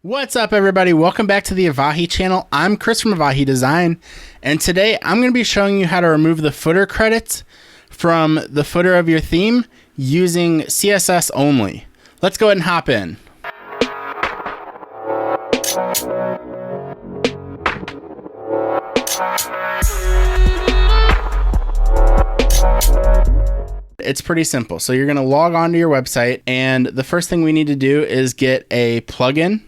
What's up, everybody? Welcome back to the Avahi channel. I'm Kris from Avahi Design, and today I'm going to be showing you how to remove the footer credits from the footer of your theme using CSS only. Let's go ahead and hop in. It's pretty simple. So you're going to log on to your website, and the first thing we need to do is get a plugin.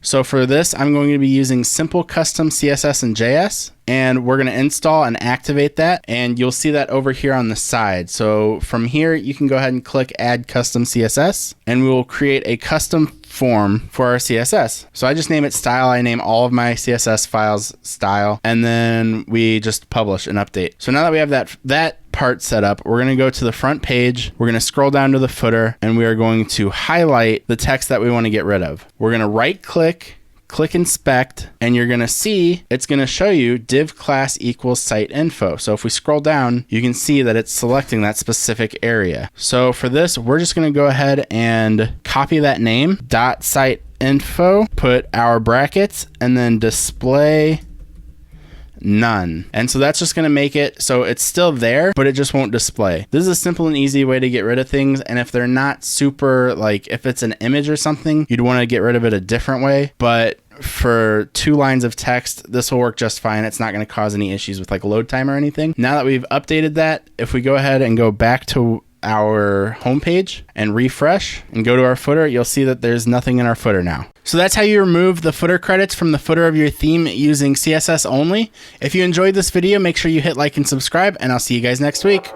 So for this, I'm going to be using Simple Custom CSS and JS, and we're going to install and activate that, and you'll see that over here on the side. So from here, you can go ahead and click Add Custom CSS, and we will create a custom form for our CSS. So I just name it style. I name all of my CSS files style, and then we just publish and update. So now that we have that part set up, we're going to go to the front page. We're going to scroll down to the footer, and we are going to highlight the text that we want to get rid of. We're going to right click, click inspect, and you're going to see it's going to show you div class equals site info. So if we scroll down, you can see that it's selecting that specific area. So for this, we're just going to go ahead and copy that name, .site info, put our brackets, and then display none. And so that's just going to make it so it's still there, but it just won't display. This is a simple and easy way to get rid of things. And if they're not super, like if it's an image or something, you'd want to get rid of it a different way. But for 2 lines of text, this will work just fine. It's not going to cause any issues with like load time or anything. Now that we've updated that, if we go ahead and go back to our homepage and refresh and go to our footer, you'll see that there's nothing in our footer now. So that's how you remove the footer credits from the footer of your theme using CSS only. If you enjoyed this video, make sure you hit like and subscribe, and I'll see you guys next week.